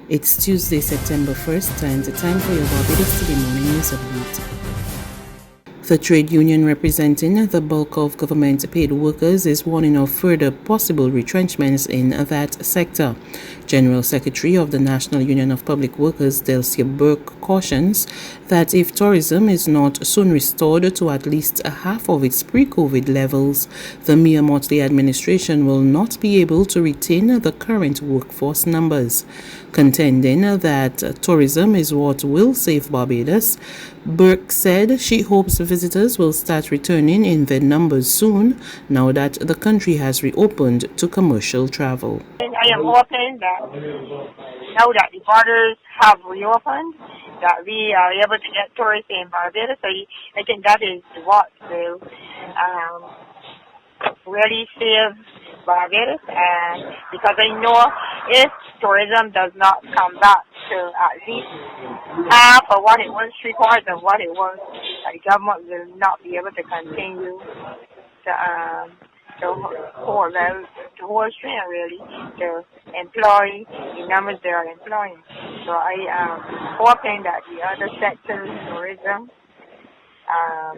It's Tuesday, September 1st, and the time for your Barbados Today morning news update. The trade union representing the bulk of government-paid workers is warning of further possible retrenchments in that sector. General Secretary of the National Union of Public Workers, Delcia Burke, cautions that if tourism is not soon restored to at least half of its pre-COVID levels, the Mia Motley administration will not be able to retain the current workforce numbers. Contending that tourism is what will save Barbados, Burke said she hopes visitors will start returning in their numbers soon now that the country has reopened to commercial travel. I am hoping that now that the borders have reopened, that we are able to get tourists in Barbados. So I think that is what will really save Barbados, and because I know if tourism does not come back to at least half of what it was, 3/4 of what it was, the government will not be able to continue to hold strength really to employ the numbers they are employing. So I am hoping that the other sectors, tourism,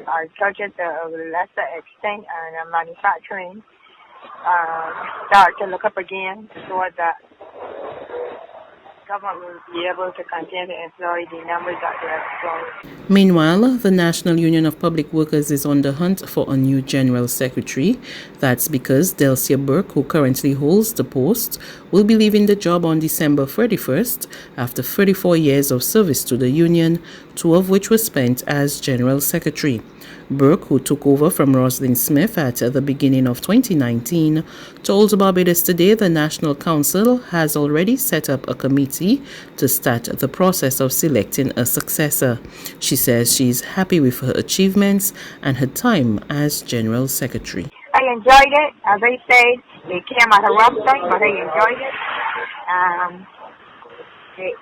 agriculture to a lesser extent, and manufacturing, start to look up again so that government will be able to continue to employ the numbers that they are employing. Meanwhile, the National Union of Public Workers is on the hunt for a new General Secretary. That's because Delcia Burke, who currently holds the post, will be leaving the job on December 31st after 34 years of service to the union, 2 of which were spent as General Secretary. Burke, who took over from Roslyn Smith at the beginning of 2019, told Barbados Today the National Council has already set up a committee to start the process of selecting a successor. She says she's happy with her achievements and her time as General Secretary. I enjoyed it. As I said, it came at a rough time, but I enjoyed it. It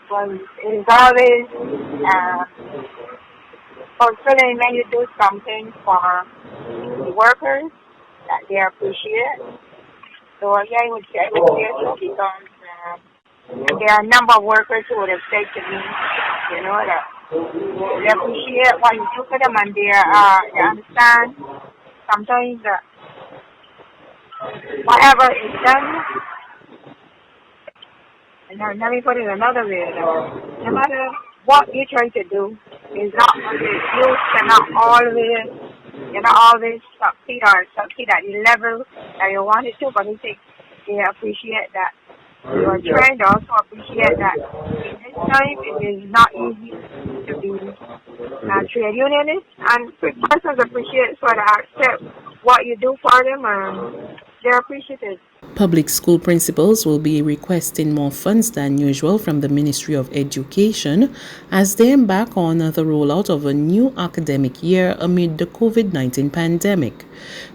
is always fulfilling when you do something for the workers that they appreciate. So yeah, I would say so, because there are a number of workers who would have said to me, that they appreciate what you do for them, and they understand sometimes that whatever is done, and let me put it another way, no matter what you try to do, is not you cannot always succeed at the level that you want it to, but I think they appreciate that you are trying to also appreciate that in this time it is not easy to be a trade unionist, and persons appreciate accept what you do for them, and they're appreciative. Public school principals will be requesting more funds than usual from the Ministry of Education as they embark on the rollout of a new academic year amid the COVID-19 pandemic.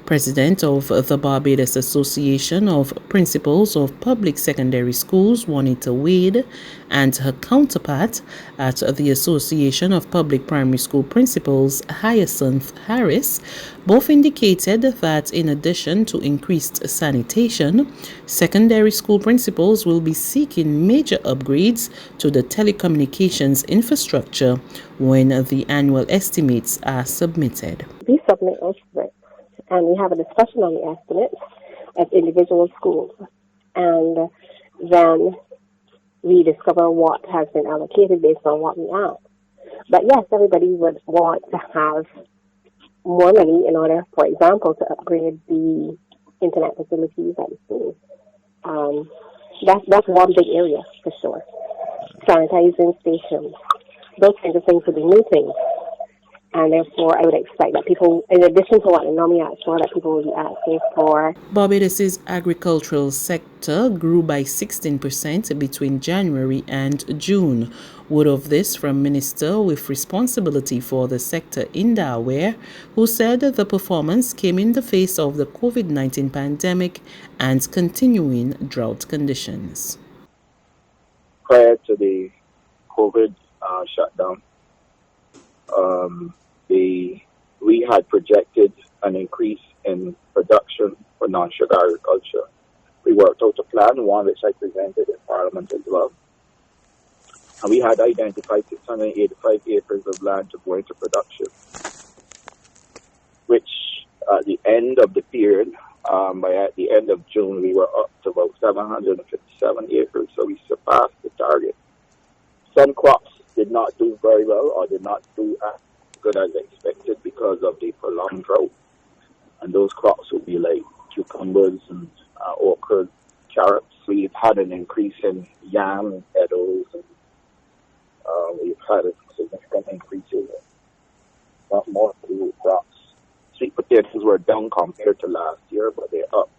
President of the Barbados Association of Principals of Public Secondary Schools, Juanita Wade, and her counterpart at the Association of Public Primary School Principals, Hyacinth Harris, both indicated that in addition to increased sanitation, secondary school principals will be seeking major upgrades to the telecommunications infrastructure when the annual estimates are submitted. We submit estimates, and we have a discussion on the estimates of individual schools, and then we discover what has been allocated based on what we ask. But yes, everybody would want to have more money in order, for example, to upgrade the internet facilities at the school. That's one big area for sure. Sanitizing stations, those kinds of things would be new things. And therefore, I would expect that people, in addition to what they normally ask for, that people will be asking for. Barbados's agricultural sector grew by 16% between January and June. Word of this from Minister with responsibility for the sector, Inda Aware, who said the performance came in the face of the COVID-19 pandemic and continuing drought conditions. Prior to the COVID shutdown, we had projected an increase in production for non-sugar agriculture. We worked out a plan, one which I presented in Parliament as well. And we had identified 685 acres of land to go into production, which at the end of the period, at the end of June, we were up to about 757 acres, so we surpassed the target. Some crops did not do very well or did not do as good as expected because of the prolonged drought. And those crops would be like cucumbers and okras, carrots. We've had an increase in yam, edibles, and we've had a significant increase in not more food crops. Sweet potatoes were down compared to last year, but they're up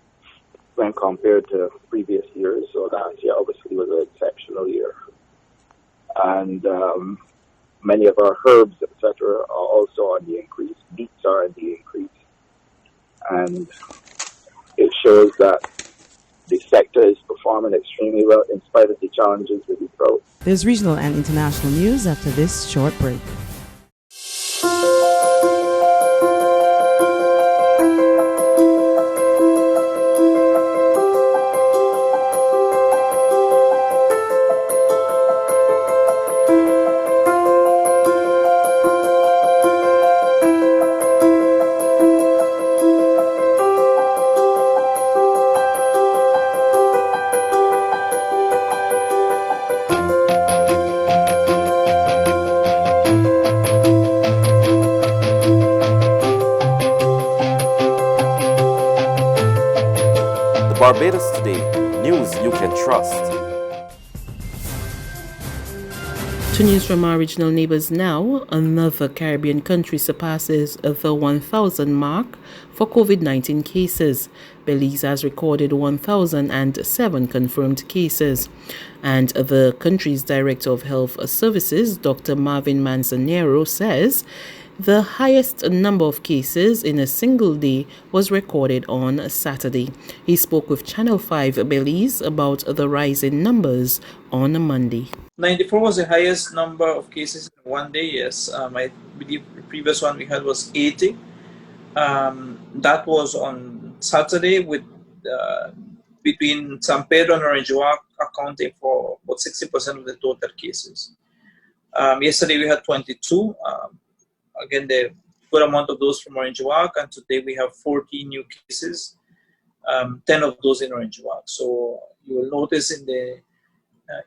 when compared to previous years. So last year obviously was an exceptional year. And many of our herbs, etc., are also on the increase. Beets are on the increase. And it shows that the sector is performing extremely well in spite of the challenges with the drought. There's regional and international news after this short break. Barbados Today, news you can trust. To news from our regional neighbors now, another Caribbean country surpasses the 1,000 mark for COVID-19 cases. Belize has recorded 1,007 confirmed cases. And the country's Director of Health Services, Dr. Marvin Manzanero, says the highest number of cases in a single day was recorded on Saturday. He spoke with Channel 5 Belize about the rise in numbers on Monday. 94 was the highest number of cases in one day, yes. I believe the previous one we had was 80. That was on Saturday, with between San Pedro and Orangewock accounting for about 60% of the total cases. Yesterday we had 22. Again, the good amount of those from Orangewock, and today we have 14 new cases, 10 of those in Orangewock. So you will notice in the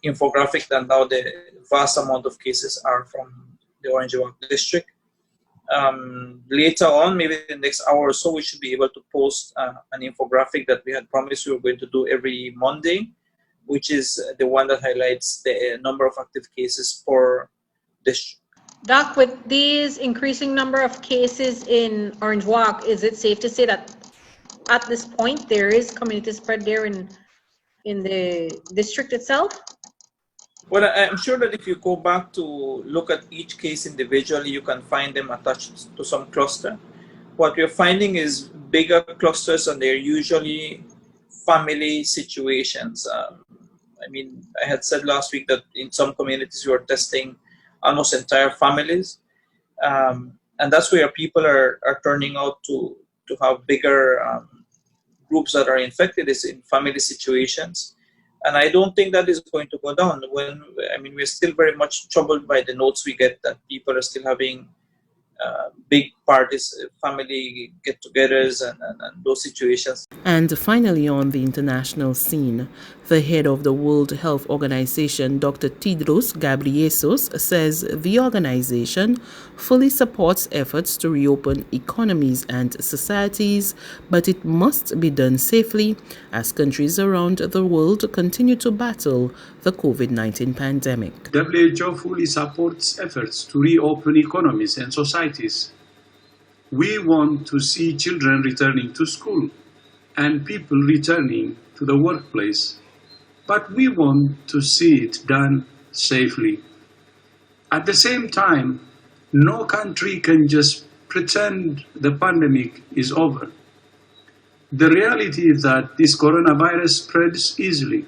infographic that now the vast amount of cases are from the Orangewock district. Later on, maybe in the next hour or so, we should be able to post an infographic that we had promised we were going to do every Monday, which is the one that highlights the number of active cases per district. Doc, with these increasing number of cases in Orangewock, is it safe to say that at this point there is community spread there in the district itself? Well, I'm sure that if you go back to look at each case individually, you can find them attached to some cluster. What we're finding is bigger clusters, and they're usually family situations. I mean, I had said last week that in some communities we are testing almost entire families, and that's where people are turning out to have bigger groups that are infected, is in family situations. And I don't think that is going to go down. We're still very much troubled by the notes we get that people are still having big parties, family get-togethers, and those situations. And finally, on the international scene, the head of the World Health Organization, Dr. Tedros Ghebreyesus, says the organization fully supports efforts to reopen economies and societies, but it must be done safely as countries around the world continue to battle the COVID-19 pandemic. WHO fully supports efforts to reopen economies and societies. We want to see children returning to school and people returning to the workplace, but we want to see it done safely. At the same time, no country can just pretend the pandemic is over. The reality is that this coronavirus spreads easily.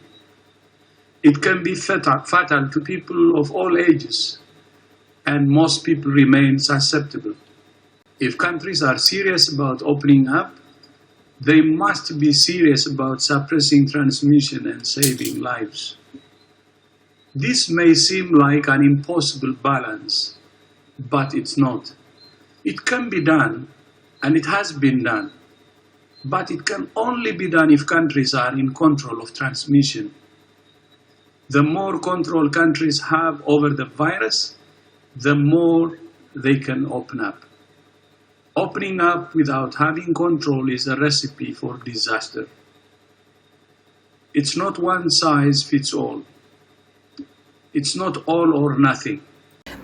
It can be fatal to people of all ages, and most people remain susceptible. If countries are serious about opening up, they must be serious about suppressing transmission and saving lives. This may seem like an impossible balance, but it's not. It can be done, and it has been done, but it can only be done if countries are in control of transmission. The more control countries have over the virus, the more they can open up. Opening up without having control is a recipe for disaster. It's not one size fits all. It's not all or nothing.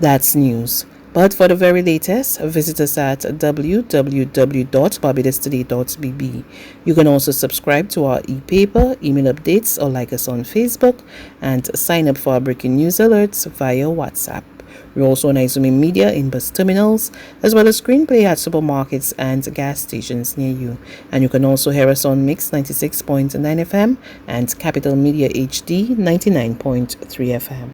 That's news. But for the very latest, visit us at www.barbadostoday.bb. You can also subscribe to our e-paper, email updates, or like us on Facebook, and sign up for our breaking news alerts via WhatsApp. We're also on Izumi Media in bus terminals, as well as screenplay at supermarkets and gas stations near you. And you can also hear us on Mix 96.9 FM and Capital Media HD 99.3 FM.